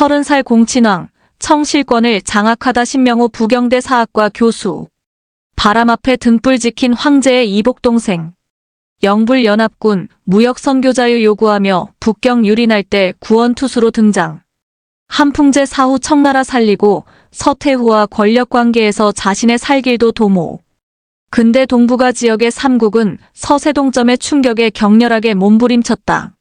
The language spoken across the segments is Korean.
30살 공친왕, 청실권을 장악하다 신명호 부경대 사학과 교수. 바람 앞에 등불 지킨 황제의 이복동생. 영불연합군, 무역선교자유 요구하며 북경 유린할 때 구원투수로 등장. 한풍제 사후 청나라 살리고 서태후와 권력관계에서 자신의 살길도 도모. 근대 동북아 지역의 삼국은 서세동점의 충격에 격렬하게 몸부림쳤다.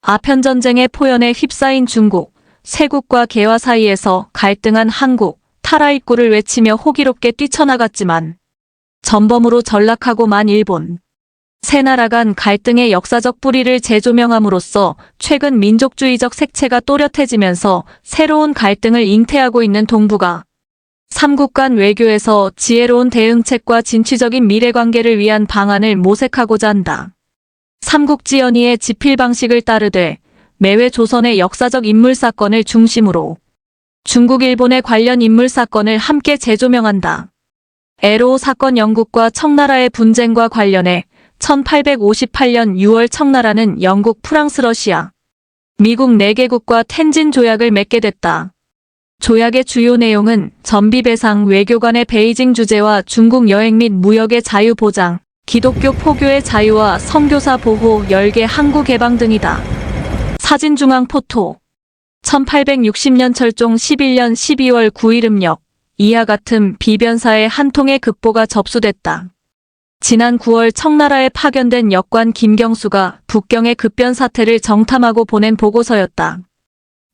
아편전쟁의 포연에 휩싸인 중국, 세국과 개화 사이에서 갈등한 한국, 타라입구를 외치며 호기롭게 뛰쳐나갔지만 전범으로 전락하고 만 일본. 세 나라 간 갈등의 역사적 뿌리를 재조명함으로써 최근 민족주의적 색채가 또렷해지면서 새로운 갈등을 잉태하고 있는 동북아. 삼국 간 외교에서 지혜로운 대응책과 진취적인 미래관계를 위한 방안을 모색하고자 한다. 삼국지연의의 지필 방식을 따르되 매회 조선의 역사적 인물 사건을 중심으로 중국 일본의 관련 인물 사건을 함께 재조명한다. 에로 사건 영국과 청나라의 분쟁과 관련해 1858년 6월 청나라는 영국, 프랑스, 러시아, 미국 4개국과 텐진 조약을 맺게 됐다. 조약의 주요 내용은 전비배상, 외교관의 베이징 주재와 중국 여행 및 무역의 자유 보장, 기독교 포교의 자유와 선교사 보호, 열계 항구 개방 등이다. 사진중앙 포토 1860년 철종 11년 12월 9일 음력 이하 같은 비변사의 한 통의 급보가 접수됐다. 지난 9월 청나라에 파견된 역관 김경수가 북경의 급변 사태를 정탐하고 보낸 보고서였다.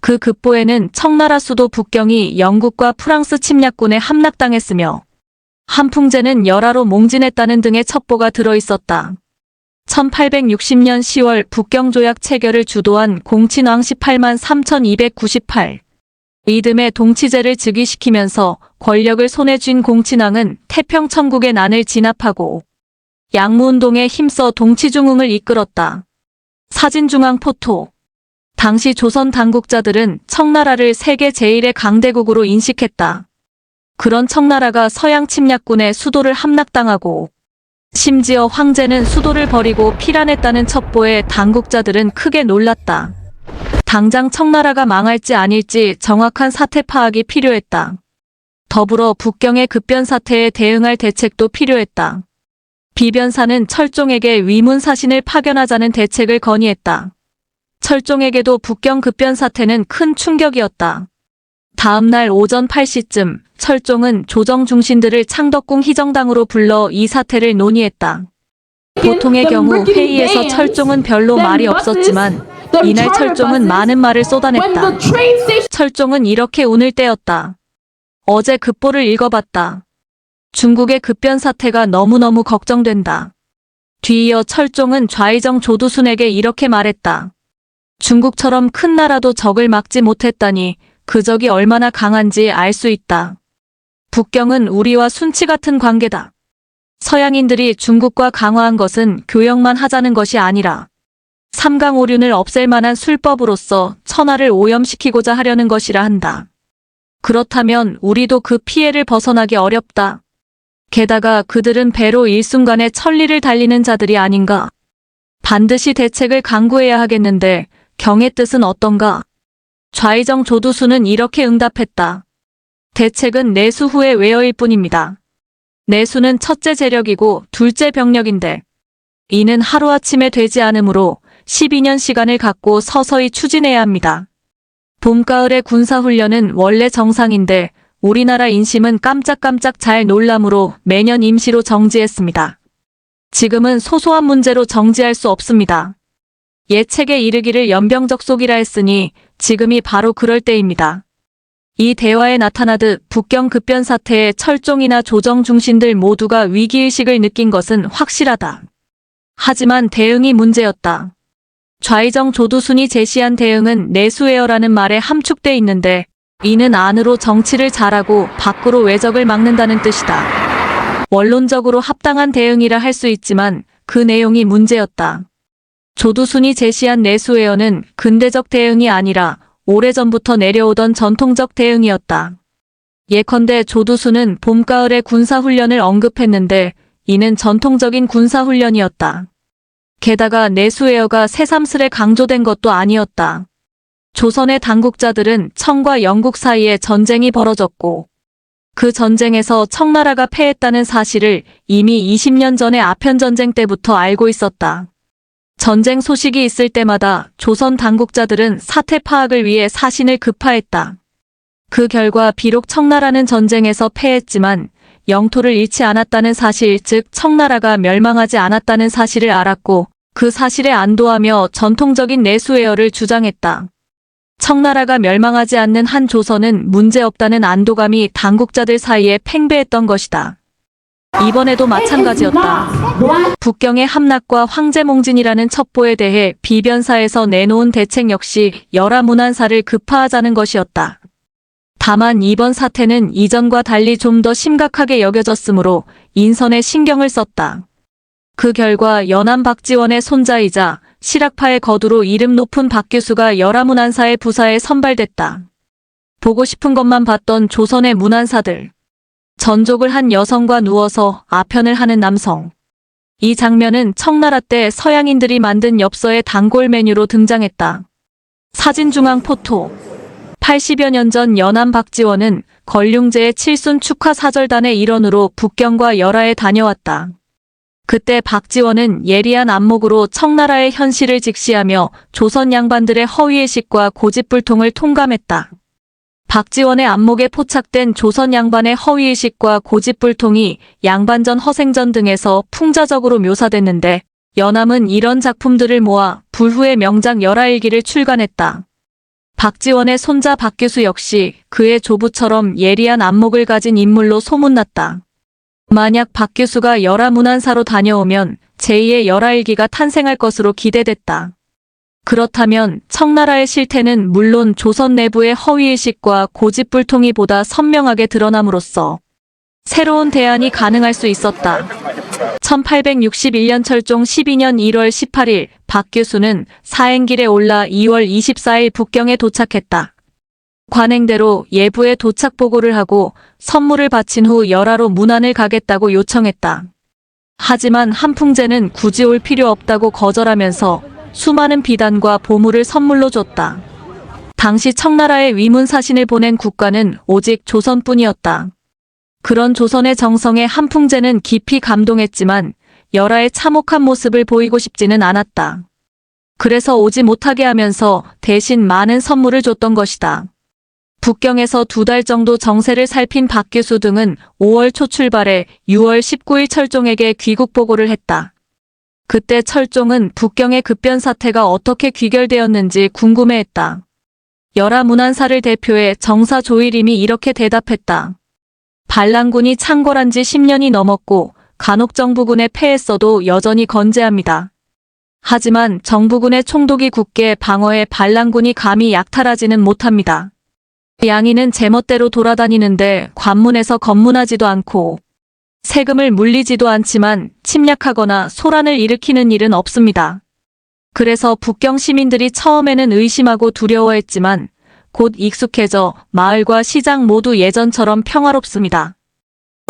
그 급보에는 청나라 수도 북경이 영국과 프랑스 침략군에 함락당했으며 한풍제는 열화로 몽진했다는 등의 첩보가 들어있었다. 1860년 10월 북경조약 체결을 주도한 공친왕 18만 3298. 이듬해 동치제를 즉위시키면서 권력을 손에 쥔 공친왕은 태평천국의 난을 진압하고 양무운동에 힘써 동치중흥을 이끌었다. 사진중앙 포토 당시 조선 당국자들은 청나라를 세계 제1의 강대국으로 인식했다. 그런 청나라가 서양 침략군의 수도를 함락당하고 심지어 황제는 수도를 버리고 피란했다는 첩보에 당국자들은 크게 놀랐다. 당장 청나라가 망할지 아닐지 정확한 사태 파악이 필요했다. 더불어 북경의 급변 사태에 대응할 대책도 필요했다. 비변사는 철종에게 위문사신을 파견하자는 대책을 건의했다. 철종에게도 북경 급변 사태는 큰 충격이었다. 다음 날 오전 8시쯤 철종은 조정 중신들을 창덕궁 희정당으로 불러 이 사태를 논의했다. 보통의 경우 회의에서 철종은 별로 말이 없었지만 이날 철종은 많은 말을 쏟아냈다. 철종은 이렇게 운을 떼었다. 어제 급보를 읽어봤다. 중국의 급변 사태가 너무너무 걱정된다. 뒤이어 철종은 좌의정 조두순에게 이렇게 말했다. 중국처럼 큰 나라도 적을 막지 못했다니 그 적이 얼마나 강한지 알 수 있다. 북경은 우리와 순치 같은 관계다. 서양인들이 중국과 강화한 것은 교역만 하자는 것이 아니라 삼강오륜을 없앨 만한 술법으로서 천하를 오염시키고자 하려는 것이라 한다. 그렇다면 우리도 그 피해를 벗어나기 어렵다. 게다가 그들은 배로 일순간에 천리를 달리는 자들이 아닌가. 반드시 대책을 강구해야 하겠는데 경의 뜻은 어떤가? 좌의정 조두순은 이렇게 응답했다. 대책은 내수 후에 외어일 뿐입니다. 내수는 첫째 재력이고 둘째 병력인데 이는 하루아침에 되지 않으므로 12년 시간을 갖고 서서히 추진해야 합니다. 봄가을의 군사훈련은 원래 정상인데 우리나라 인심은 깜짝깜짝 잘 놀람으로 매년 임시로 정지했습니다. 지금은 소소한 문제로 정지할 수 없습니다. 예책에 이르기를 연병적속이라 했으니 지금이 바로 그럴 때입니다. 이 대화에 나타나듯 북경 급변 사태에 철종이나 조정 중신들 모두가 위기의식을 느낀 것은 확실하다. 하지만 대응이 문제였다. 좌의정 조두순이 제시한 대응은 내수해어라는 말에 함축돼 있는데 이는 안으로 정치를 잘하고 밖으로 외적을 막는다는 뜻이다. 원론적으로 합당한 대응이라 할 수 있지만 그 내용이 문제였다. 조두순이 제시한 내수해어는 근대적 대응이 아니라 오래전부터 내려오던 전통적 대응이었다. 예컨대 조두순은 봄가을의 군사훈련을 언급했는데 이는 전통적인 군사훈련이었다. 게다가 내수해어가 새삼스레 강조된 것도 아니었다. 조선의 당국자들은 청과 영국 사이에 전쟁이 벌어졌고 그 전쟁에서 청나라가 패했다는 사실을 이미 20년 전의 아편전쟁 때부터 알고 있었다. 전쟁 소식이 있을 때마다 조선 당국자들은 사태 파악을 위해 사신을 급파했다. 그 결과 비록 청나라는 전쟁에서 패했지만 영토를 잃지 않았다는 사실, 즉 청나라가 멸망하지 않았다는 사실을 알았고 그 사실에 안도하며 전통적인 내수해열을 주장했다. 청나라가 멸망하지 않는 한 조선은 문제없다는 안도감이 당국자들 사이에 팽배했던 것이다. 이번에도 마찬가지였다. 북경의 함락과 황제몽진이라는 첩보에 대해 비변사에서 내놓은 대책 역시 열하문안사를 급파하자는 것이었다. 다만 이번 사태는 이전과 달리 좀 더 심각하게 여겨졌으므로 인선에 신경을 썼다. 그 결과 연암 박지원의 손자이자 실학파의 거두로 이름 높은 박규수가 열하문안사의 부사에 선발됐다. 보고 싶은 것만 봤던 조선의 문안사들. 전족을 한 여성과 누워서 아편을 하는 남성. 이 장면은 청나라 때 서양인들이 만든 엽서의 단골 메뉴로 등장했다. 사진중앙 포토. 80여 년 전 연암 박지원은 걸륭제의 칠순 축하 사절단의 일원으로 북경과 열하에 다녀왔다. 그때 박지원은 예리한 안목으로 청나라의 현실을 직시하며 조선 양반들의 허위의식과 고집불통을 통감했다. 박지원의 안목에 포착된 조선 양반의 허위의식과 고집불통이 양반전 허생전 등에서 풍자적으로 묘사됐는데 연암은 이런 작품들을 모아 불후의 명작 열하일기를 출간했다. 박지원의 손자 박규수 역시 그의 조부처럼 예리한 안목을 가진 인물로 소문났다. 만약 박규수가 열하문안사로 다녀오면 제2의 열하일기가 탄생할 것으로 기대됐다. 그렇다면 청나라의 실태는 물론 조선 내부의 허위의식과 고집불통이 보다 선명하게 드러남으로써 새로운 대안이 가능할 수 있었다. 1861년 철종 12년 1월 18일 박규수는 사행길에 올라 2월 24일 북경에 도착했다. 관행대로 예부에 도착 보고를 하고 선물을 바친 후 열하로 문안을 가겠다고 요청했다. 하지만 한풍제는 굳이 올 필요 없다고 거절하면서 수많은 비단과 보물을 선물로 줬다. 당시 청나라에 위문사신을 보낸 국가는 오직 조선뿐이었다. 그런 조선의 정성에 한풍제는 깊이 감동했지만 열하의 참혹한 모습을 보이고 싶지는 않았다. 그래서 오지 못하게 하면서 대신 많은 선물을 줬던 것이다. 북경에서 2달 정도 정세를 살핀 박규수 등은 5월 초 출발해 6월 19일 철종에게 귀국 보고를 했다. 그때 철종은 북경의 급변 사태가 어떻게 귀결되었는지 궁금해했다. 열하문안사를 대표해 정사 조일임이 이렇게 대답했다. 반란군이 창궐한 지 10년이 넘었고 간혹 정부군에 패했어도 여전히 건재합니다. 하지만 정부군의 총독이 굳게 방어해 반란군이 감히 약탈하지는 못합니다. 양인은 제멋대로 돌아다니는데 관문에서 검문하지도 않고 세금을 물리지도 않지만 침략하거나 소란을 일으키는 일은 없습니다. 그래서 북경 시민들이 처음에는 의심하고 두려워했지만 곧 익숙해져 마을과 시장 모두 예전처럼 평화롭습니다.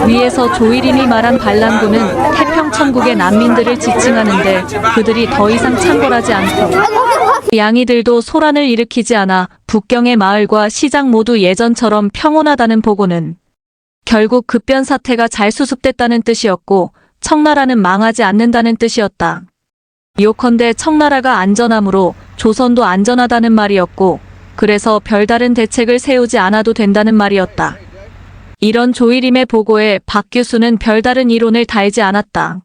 위에서 조일임이 말한 반란군은 태평천국의 난민들을 지칭하는데 그들이 더 이상 창궐하지 않고 양이들도 소란을 일으키지 않아 북경의 마을과 시장 모두 예전처럼 평온하다는 보고는 결국 급변 사태가 잘 수습됐다는 뜻이었고 청나라는 망하지 않는다는 뜻이었다. 요컨대 청나라가 안전하므로 조선도 안전하다는 말이었고 그래서 별다른 대책을 세우지 않아도 된다는 말이었다. 이런 조일임의 보고에 박규수는 별다른 이론을 달지 않았다.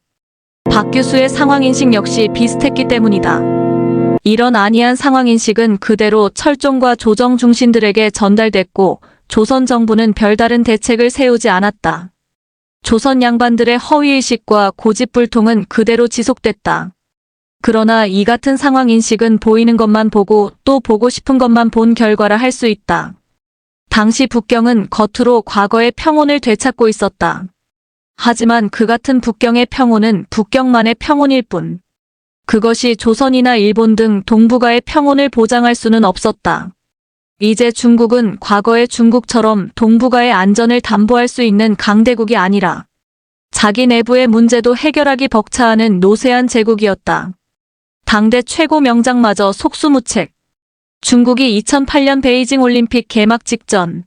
박규수의 상황인식 역시 비슷했기 때문이다. 이런 안이한 상황인식은 그대로 철종과 조정 중신들에게 전달됐고 조선 정부는 별다른 대책을 세우지 않았다. 조선 양반들의 허위의식과 고집불통은 그대로 지속됐다. 그러나 이 같은 상황인식은 보이는 것만 보고 또 보고 싶은 것만 본 결과라 할 수 있다. 당시 북경은 겉으로 과거의 평온을 되찾고 있었다. 하지만 그 같은 북경의 평온은 북경만의 평온일 뿐. 그것이 조선이나 일본 등 동북아의 평온을 보장할 수는 없었다. 이제 중국은 과거의 중국처럼 동북아의 안전을 담보할 수 있는 강대국이 아니라 자기 내부의 문제도 해결하기 벅차하는 노쇠한 제국이었다. 당대 최고 명작마저 속수무책. 중국이 2008년 베이징 올림픽 개막 직전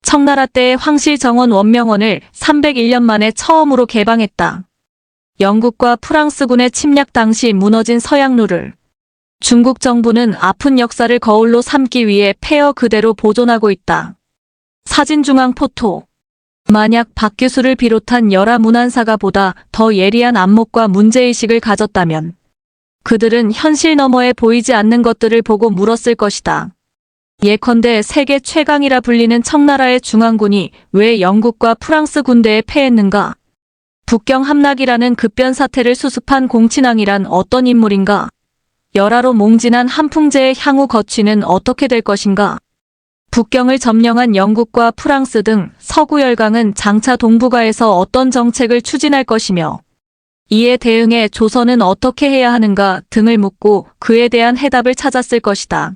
청나라 때의 황실 정원 원명원을 301년 만에 처음으로 개방했다. 영국과 프랑스군의 침략 당시 무너진 서양루를 중국 정부는 아픈 역사를 거울로 삼기 위해 폐허 그대로 보존하고 있다. 사진중앙 포토. 만약 박규수를 비롯한 여라 문안사가 보다 더 예리한 안목과 문제의식을 가졌다면 그들은 현실 너머에 보이지 않는 것들을 보고 물었을 것이다. 예컨대 세계 최강이라 불리는 청나라의 중앙군이 왜 영국과 프랑스 군대에 패했는가? 북경 함락이라는 급변 사태를 수습한 공친왕이란 어떤 인물인가? 열화로 몽진한 한풍제의 향후 거취는 어떻게 될 것인가? 북경을 점령한 영국과 프랑스 등 서구 열강은 장차 동북아에서 어떤 정책을 추진할 것이며 이에 대응해 조선은 어떻게 해야 하는가 등을 묻고 그에 대한 해답을 찾았을 것이다.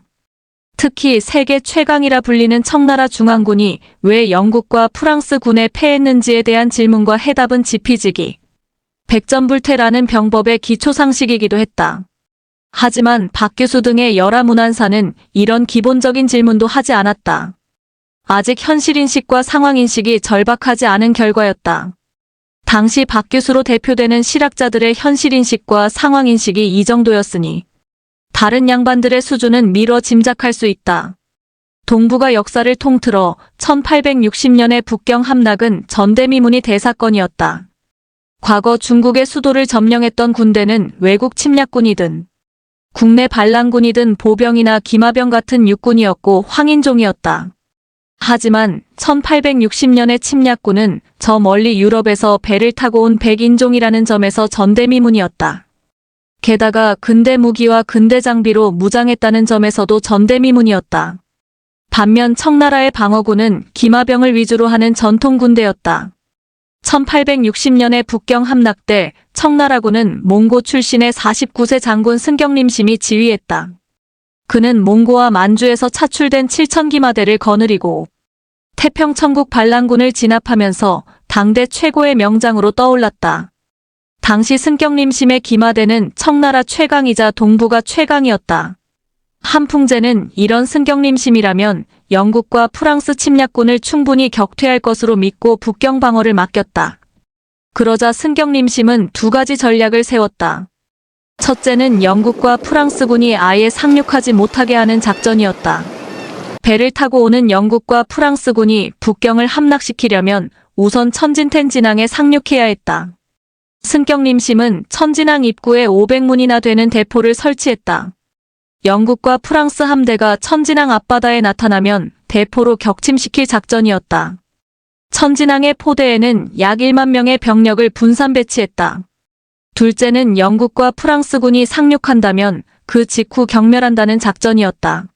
특히 세계 최강이라 불리는 청나라 중앙군이 왜 영국과 프랑스 군에 패했는지에 대한 질문과 해답은 지피지기, 백전불태라는 병법의 기초상식이기도 했다. 하지만 박규수 등의 여라 문안사는 이런 기본적인 질문도 하지 않았다. 아직 현실인식과 상황인식이 절박하지 않은 결과였다. 당시 박규수로 대표되는 실학자들의 현실인식과 상황인식이 이 정도였으니 다른 양반들의 수준은 미뤄 짐작할 수 있다. 동북아 역사를 통틀어 1860년의 북경 함락은 전대미문이 대사건이었다. 과거 중국의 수도를 점령했던 군대는 외국 침략군이든 국내 반란군이든 보병이나 기마병 같은 육군이었고 황인종이었다. 하지만 1860년의 침략군은 저 멀리 유럽에서 배를 타고 온 백인종이라는 점에서 전대미문이었다. 게다가 근대 무기와 근대 장비로 무장했다는 점에서도 전대미문이었다. 반면 청나라의 방어군은 기마병을 위주로 하는 전통군대였다. 1860년의 북경 함락 때 청나라군은 몽고 출신의 49세 장군 승경림심이 지휘했다. 그는 몽고와 만주에서 차출된 7,000기마대를 거느리고 태평천국 반란군을 진압하면서 당대 최고의 명장으로 떠올랐다. 당시 승경림심의 기마대는 청나라 최강이자 동북아 최강이었다. 한풍제는 이런 승경림심이라면 영국과 프랑스 침략군을 충분히 격퇴할 것으로 믿고 북경 방어를 맡겼다. 그러자 승경림심은 두 가지 전략을 세웠다. 첫째는 영국과 프랑스군이 아예 상륙하지 못하게 하는 작전이었다. 배를 타고 오는 영국과 프랑스군이 북경을 함락시키려면 우선 천진텐진항에 상륙해야 했다. 승경림심은 천진항 입구에 500문이나 되는 대포를 설치했다. 영국과 프랑스 함대가 천진항 앞바다에 나타나면 대포로 격침시킬 작전이었다. 천진항의 포대에는 약 1만 명의 병력을 분산 배치했다. 둘째는 영국과 프랑스군이 상륙한다면 그 직후 경멸한다는 작전이었다.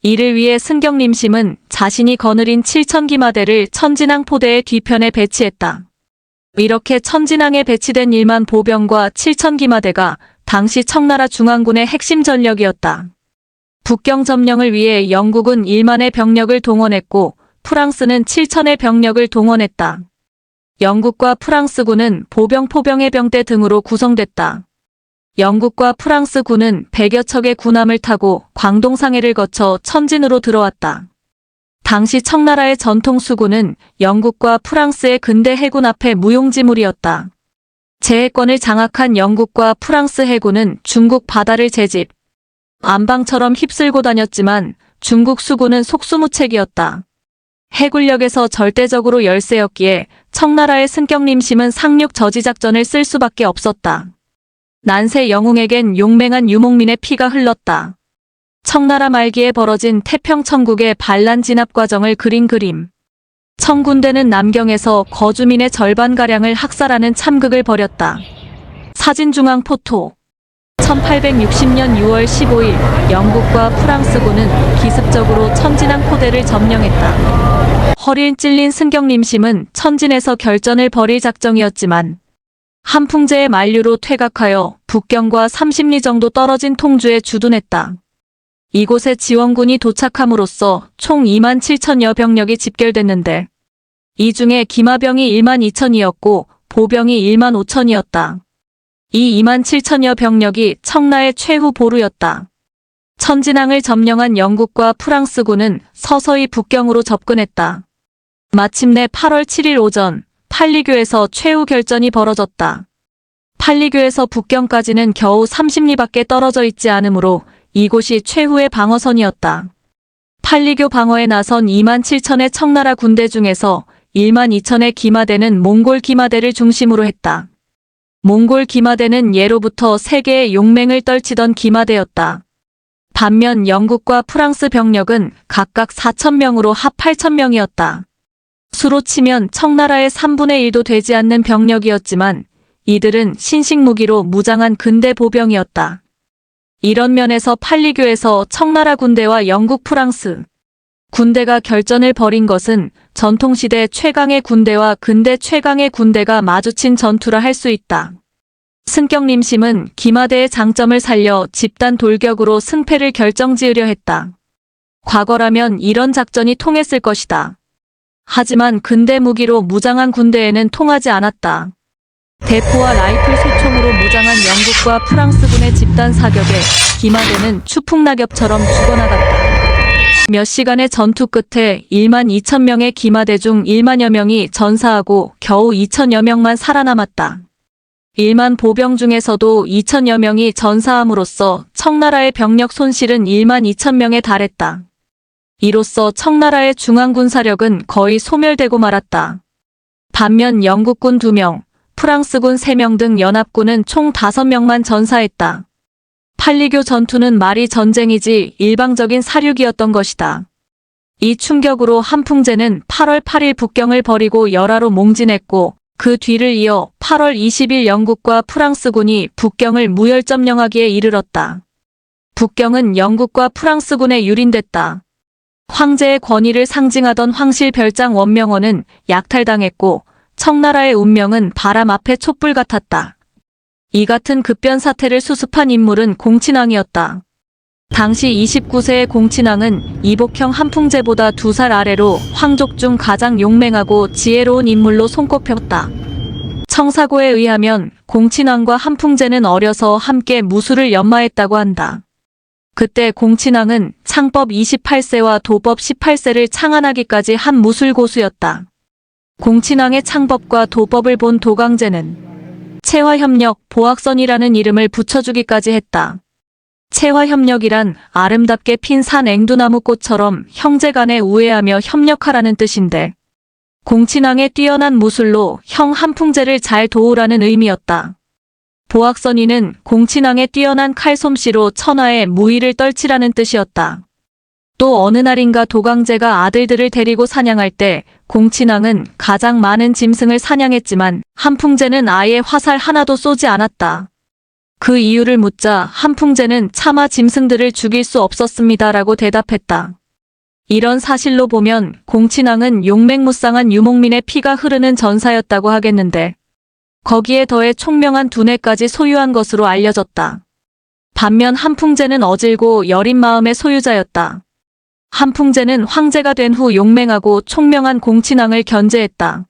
이를 위해 승경림심은 자신이 거느린 7,000기마대를 천진항 포대의 뒤편에 배치했다. 이렇게 천진항에 배치된 1만 보병과 7,000기마대가 당시 청나라 중앙군의 핵심 전력이었다. 북경 점령을 위해 영국은 1만의 병력을 동원했고 프랑스는 7,000의 병력을 동원했다. 영국과 프랑스군은 보병, 포병해병대 등으로 구성됐다. 영국과 프랑스군은 100여 척의 군함을 타고 광동상해를 거쳐 천진으로 들어왔다. 당시 청나라의 전통 수군은 영국과 프랑스의 근대 해군 앞에 무용지물이었다. 제해권을 장악한 영국과 프랑스 해군은 중국 바다를 제집, 안방처럼 휩쓸고 다녔지만 중국 수군은 속수무책이었다. 해군력에서 절대적으로 열세였기에 청나라의 승경림심은 상륙 저지작전을 쓸 수밖에 없었다. 난세 영웅에겐 용맹한 유목민의 피가 흘렀다. 청나라 말기에 벌어진 태평천국의 반란 진압 과정을 그린 그림. 청군대는 남경에서 거주민의 절반가량을 학살하는 참극을 벌였다. 사진중앙 포토. 1860년 6월 15일 영국과 프랑스군은 기습적으로 천진항 포대를 점령했다. 허리를 찔린 승경림심은 천진에서 결전을 벌일 작정이었지만 한풍제의 만류로 퇴각하여 북경과 30리 정도 떨어진 통주에 주둔했다. 이곳에 지원군이 도착함으로써 총 2만 7천여 병력이 집결됐는데 이 중에 기마병이 1만 2천이었고 보병이 1만 5천이었다. 이 2만 7천여 병력이 청나의 최후 보루였다. 천진항을 점령한 영국과 프랑스군은 서서히 북경으로 접근했다. 마침내 8월 7일 오전 팔리교에서 최후 결전이 벌어졌다. 팔리교에서 북경까지는 겨우 30리밖에 떨어져 있지 않으므로 이곳이 최후의 방어선이었다. 팔리교 방어에 나선 2만 7천의 청나라 군대 중에서 1만 2천의 기마대는 몽골 기마대를 중심으로 했다. 몽골 기마대는 예로부터 세계의 용맹을 떨치던 기마대였다. 반면 영국과 프랑스 병력은 각각 4천명으로 합 8천명이었다. 수로 치면 청나라의 3분의 1도 되지 않는 병력이었지만 이들은 신식 무기로 무장한 근대 보병이었다. 이런 면에서 팔리교에서 청나라 군대와 영국 프랑스 군대가 결전을 벌인 것은 전통시대 최강의 군대와 근대 최강의 군대가 마주친 전투라 할 수 있다. 승격림심은 기마대의 장점을 살려 집단 돌격으로 승패를 결정지으려 했다. 과거라면 이런 작전이 통했을 것이다. 하지만 근대 무기로 무장한 군대에는 통하지 않았다. 대포와 라이플 소총으로 무장한 영국과 프랑스군의 집단 사격에 기마대는 추풍낙엽처럼 죽어나갔다. 몇 시간의 전투 끝에 1만 2천 명의 기마대 중 1만여 명이 전사하고 겨우 2천여 명만 살아남았다. 1만 보병 중에서도 2천여 명이 전사함으로써 청나라의 병력 손실은 1만 2천 명에 달했다. 이로써 청나라의 중앙군사력은 거의 소멸되고 말았다. 반면 영국군 2명, 프랑스군 3명 등 연합군은 총 5명만 전사했다. 팔리교 전투는 말이 전쟁이지 일방적인 사륙이었던 것이다. 이 충격으로 한풍제는 8월 8일 북경을 버리고 열하로 몽진했고 그 뒤를 이어 8월 20일 영국과 프랑스군이 북경을 무혈점령하기에 이르렀다. 북경은 영국과 프랑스군에 유린됐다. 황제의 권위를 상징하던 황실별장 원명원은 약탈당했고 청나라의 운명은 바람 앞에 촛불 같았다. 이 같은 급변 사태를 수습한 인물은 공친왕이었다. 당시 29세의 공친왕은 이복형 한풍제보다 2살 아래로 황족 중 가장 용맹하고 지혜로운 인물로 손꼽혔다. 청사고에 의하면 공친왕과 한풍제는 어려서 함께 무술을 연마했다고 한다. 그때 공친왕은 창법 28세와 도법 18세를 창안하기까지 한 무술고수였다. 공친왕의 창법과 도법을 본 도강제는 채화협력, 보악선이라는 이름을 붙여주기까지 했다. 채화협력이란 아름답게 핀 산 앵두나무 꽃처럼 형제간에 우애하며 협력하라는 뜻인데 공친왕의 뛰어난 무술로 형 한풍제를 잘 도우라는 의미였다. 보악선이는 공친왕의 뛰어난 칼솜씨로 천하의 무의를 떨치라는 뜻이었다. 또 어느 날인가 도강제가 아들들을 데리고 사냥할 때 공친왕은 가장 많은 짐승을 사냥했지만 한풍제는 아예 화살 하나도 쏘지 않았다. 그 이유를 묻자 한풍제는 차마 짐승들을 죽일 수 없었습니다라고 대답했다. 이런 사실로 보면 공친왕은 용맹무쌍한 유목민의 피가 흐르는 전사였다고 하겠는데 거기에 더해 총명한 두뇌까지 소유한 것으로 알려졌다. 반면 한풍제는 어질고 여린 마음의 소유자였다. 한풍제는 황제가 된 후 용맹하고 총명한 공친왕을 견제했다.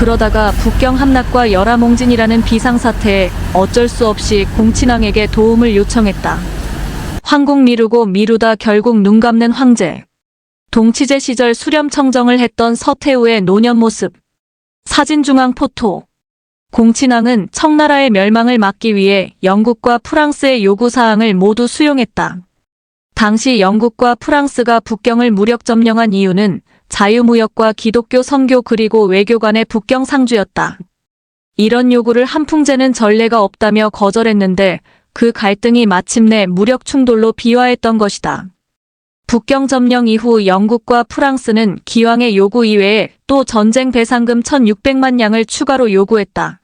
그러다가 북경 함락과 열하몽진이라는 비상사태에 어쩔 수 없이 공친왕에게 도움을 요청했다. 황국 미루고 미루다 결국 눈 감는 황제. 동치제 시절 수렴청정을 했던 서태후의 노년 모습. 사진중앙 포토. 공친왕은 청나라의 멸망을 막기 위해 영국과 프랑스의 요구사항을 모두 수용했다. 당시 영국과 프랑스가 북경을 무력 점령한 이유는 자유무역과 기독교 선교 그리고 외교 간의 북경 상주였다. 이런 요구를 한풍제는 전례가 없다며 거절했는데 그 갈등이 마침내 무력 충돌로 비화했던 것이다. 북경 점령 이후 영국과 프랑스는 기왕의 요구 이외에 또 전쟁 배상금 1600만 양을 추가로 요구했다.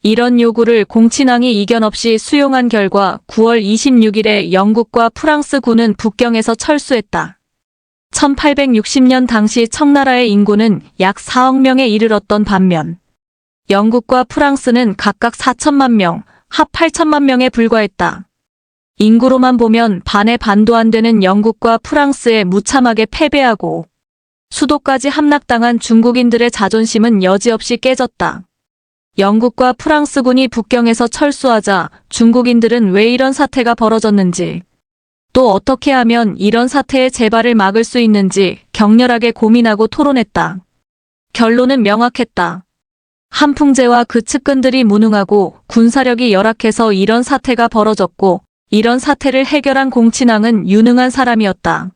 이런 요구를 공친왕이 이견 없이 수용한 결과 9월 26일에 영국과 프랑스 군은 북경에서 철수했다. 1860년 당시 청나라의 인구는 약 4억 명에 이르렀던 반면 영국과 프랑스는 각각 4천만 명, 합 8천만 명에 불과했다. 인구로만 보면 반의 반도 안 되는 영국과 프랑스에 무참하게 패배하고 수도까지 함락당한 중국인들의 자존심은 여지없이 깨졌다. 영국과 프랑스군이 북경에서 철수하자 중국인들은 왜 이런 사태가 벌어졌는지 또 어떻게 하면 이런 사태의 재발을 막을 수 있는지 격렬하게 고민하고 토론했다. 결론은 명확했다. 한풍제와 그 측근들이 무능하고 군사력이 열악해서 이런 사태가 벌어졌고, 이런 사태를 해결한 공친왕은 유능한 사람이었다.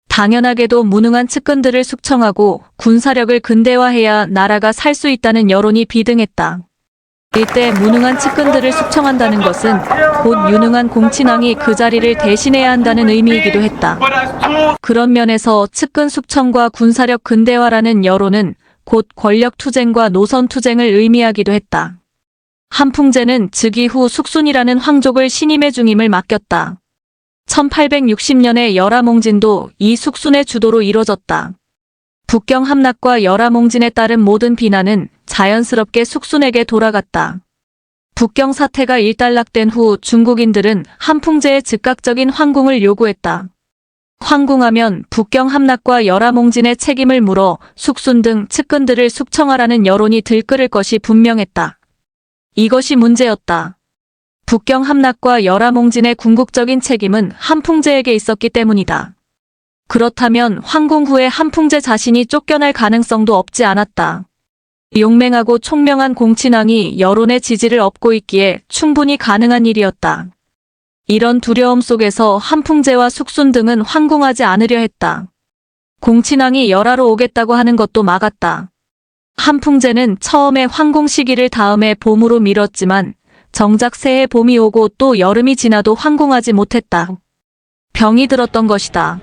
당연하게도 무능한 측근들을 숙청하고 군사력을 근대화해야 나라가 살 수 있다는 여론이 비등했다. 이때 무능한 측근들을 숙청한다는 것은 곧 유능한 공친왕이 그 자리를 대신해야 한다는 의미이기도 했다. 그런 면에서 측근 숙청과 군사력 근대화라는 여론은 곧 권력투쟁과 노선투쟁을 의미하기도 했다. 한풍제는 즉위 후 숙순이라는 황족을 신임의 중임을 맡겼다. 1860년에 열하몽진도 이 숙순의 주도로 이뤄졌다. 북경 함락과 열하몽진에 따른 모든 비난은 자연스럽게 숙순에게 돌아갔다. 북경 사태가 일단락된 후 중국인들은 한풍제의 즉각적인 황궁을 요구했다. 황궁하면 북경 함락과 열하몽진의 책임을 물어 숙순 등 측근들을 숙청하라는 여론이 들끓을 것이 분명했다. 이것이 문제였다. 북경 함락과 열하몽진의 궁극적인 책임은 한풍제에게 있었기 때문이다. 그렇다면 황궁 후에 한풍제 자신이 쫓겨날 가능성도 없지 않았다. 용맹하고 총명한 공친왕이 여론의 지지를 얻고 있기에 충분히 가능한 일이었다. 이런 두려움 속에서 한풍제와 숙순 등은 황궁하지 않으려 했다. 공친왕이 열하로 오겠다고 하는 것도 막았다. 한풍제는 처음에 황궁 시기를 다음해 봄으로 미뤘지만 정작 새해 봄이 오고 또 여름이 지나도 황궁하지 못했다. 병이 들었던 것이다.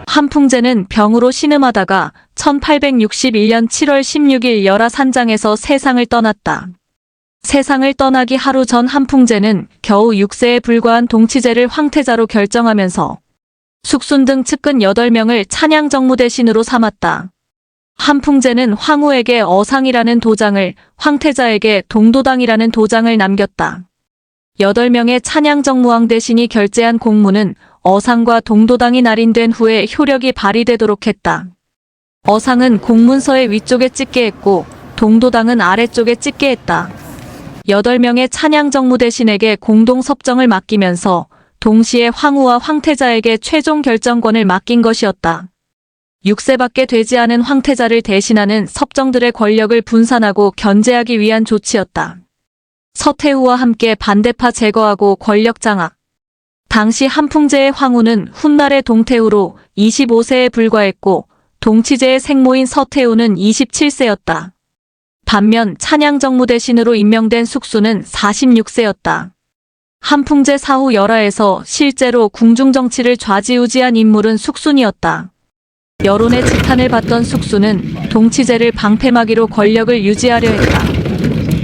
한풍제는 병으로 신음하다가 1861년 7월 16일 열하산장에서 세상을 떠났다. 세상을 떠나기 하루 전 한풍제는 겨우 6세에 불과한 동치제를 황태자로 결정하면서 숙순 등 측근 8명을 찬양정무 대신으로 삼았다. 한풍제는 황후에게 어상이라는 도장을, 황태자에게 동도당이라는 도장을 남겼다. 8명의 찬양정무왕 대신이 결재한 공문은 어상과 동도당이 날인된 후에 효력이 발휘되도록 했다. 어상은 공문서의 위쪽에 찍게 했고 동도당은 아래쪽에 찍게 했다. 8명의 찬양정무 대신에게 공동섭정을 맡기면서 동시에 황후와 황태자에게 최종 결정권을 맡긴 것이었다. 6세밖에 되지 않은 황태자를 대신하는 섭정들의 권력을 분산하고 견제하기 위한 조치였다. 서태후와 함께 반대파 제거하고 권력 장악. 당시 한풍제의 황후는 훗날의 동태후로 25세에 불과했고 동치제의 생모인 서태후는 27세였다. 반면 찬양정무 대신으로 임명된 숙순은 46세였다. 한풍제 사후 열하에서 실제로 궁중정치를 좌지우지한 인물은 숙순이었다. 여론의 지탄을 받던 숙순은 동치제를 방패막이로 권력을 유지하려 했다.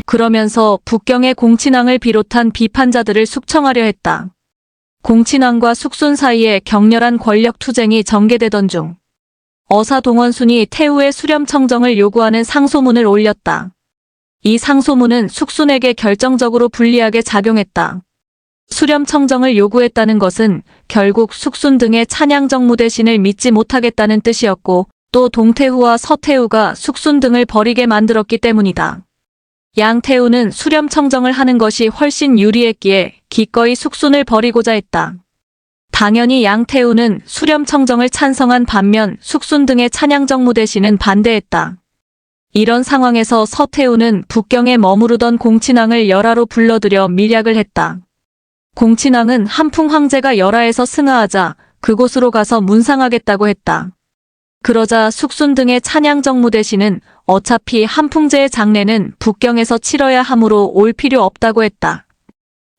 그러면서 북경의 공친왕을 비롯한 비판자들을 숙청하려 했다. 공친왕과 숙순 사이에 격렬한 권력 투쟁이 전개되던 중 어사 동원순이 태후의 수렴청정을 요구하는 상소문을 올렸다. 이 상소문은 숙순에게 결정적으로 불리하게 작용했다. 수렴청정을 요구했다는 것은 결국 숙순 등의 찬양정무 대신을 믿지 못하겠다는 뜻이었고 또 동태후와 서태후가 숙순 등을 버리게 만들었기 때문이다. 양태후는 수렴청정을 하는 것이 훨씬 유리했기에 기꺼이 숙순을 버리고자 했다. 당연히 양태후는 수렴청정을 찬성한 반면 숙순 등의 찬양정무 대신은 반대했다. 이런 상황에서 서태후는 북경에 머무르던 공친왕을 열하로 불러들여 밀약을 했다. 공친왕은 한풍 황제가 열하에서 승하하자 그곳으로 가서 문상하겠다고 했다. 그러자 숙순 등의 찬양정무 대신은 어차피 한풍제의 장례는 북경에서 치러야 하므로 올 필요 없다고 했다.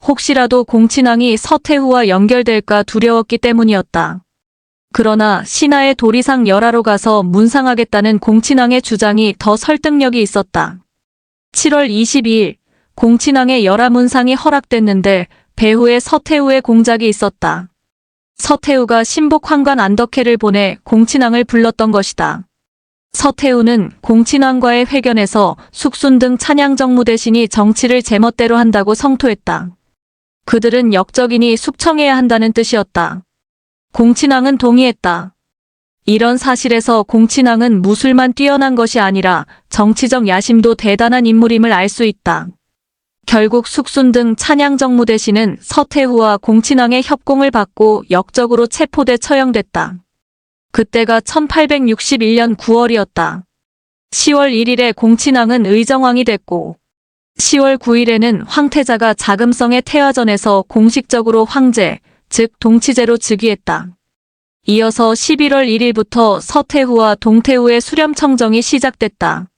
혹시라도 공친왕이 서태후와 연결될까 두려웠기 때문이었다. 그러나 신하의 도리상 열하로 가서 문상하겠다는 공친왕의 주장이 더 설득력이 있었다. 7월 22일 공친왕의 열하 문상이 허락됐는데 배후에 서태후의 공작이 있었다. 서태후가 신복 황관 안덕회를 보내 공친왕을 불렀던 것이다. 서태후는 공친왕과의 회견에서 숙순 등 찬양정무 대신이 정치를 제멋대로 한다고 성토했다. 그들은 역적이니 숙청해야 한다는 뜻이었다. 공친왕은 동의했다. 이런 사실에서 공친왕은 무술만 뛰어난 것이 아니라 정치적 야심도 대단한 인물임을 알 수 있다. 결국 숙순 등 찬양 정무 대신은 서태후와 공친왕의 협공을 받고 역적으로 체포돼 처형됐다. 그때가 1861년 9월이었다. 10월 1일에 공친왕은 의정왕이 됐고 10월 9일에는 황태자가 자금성의 태화전에서 공식적으로 황제, 즉 동치제로 즉위했다. 이어서 11월 1일부터 서태후와 동태후의 수렴청정이 시작됐다.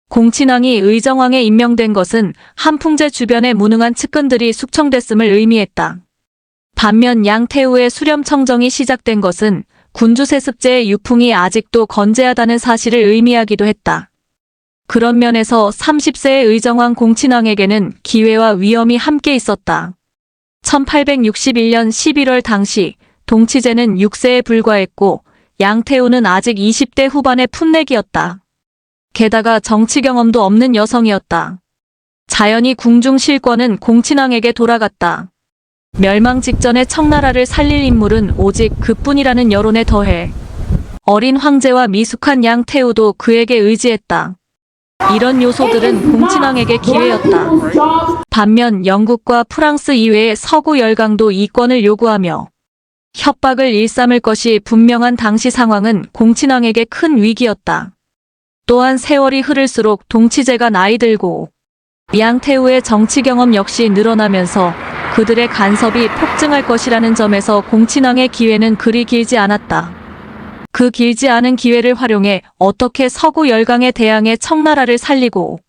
공친왕이 의정왕에 임명된 것은 한풍제 주변의 무능한 측근들이 숙청됐음을 의미했다. 반면 양태후의 수렴청정이 시작된 것은 군주세습제의 유풍이 아직도 건재하다는 사실을 의미하기도 했다. 그런 면에서 30세의 의정왕 공친왕에게는 기회와 위험이 함께 있었다. 1861년 11월 당시 동치제는 6세에 불과했고 양태후는 아직 20대 후반의 풋내기였다. 게다가 정치 경험도 없는 여성이었다. 자연히 궁중 실권은 공친왕에게 돌아갔다. 멸망 직전에 청나라를 살릴 인물은 오직 그뿐이라는 여론에 더해 어린 황제와 미숙한 양태후도 그에게 의지했다. 이런 요소들은 공친왕에게 기회였다. 반면 영국과 프랑스 이외의 서구 열강도 이권을 요구하며 협박을 일삼을 것이 분명한 당시 상황은 공친왕에게 큰 위기였다. 또한 세월이 흐를수록 동치제가 나이 들고 양태후의 정치 경험 역시 늘어나면서 그들의 간섭이 폭증할 것이라는 점에서 공친왕의 기회는 그리 길지 않았다. 그 길지 않은 기회를 활용해 어떻게 서구 열강에 대항해 청나라를 살리고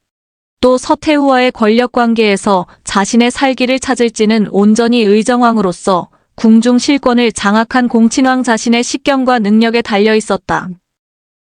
또 서태후와의 권력 관계에서 자신의 살기를 찾을지는 온전히 의정왕으로서 궁중 실권을 장악한 공친왕 자신의 식견과 능력에 달려 있었다.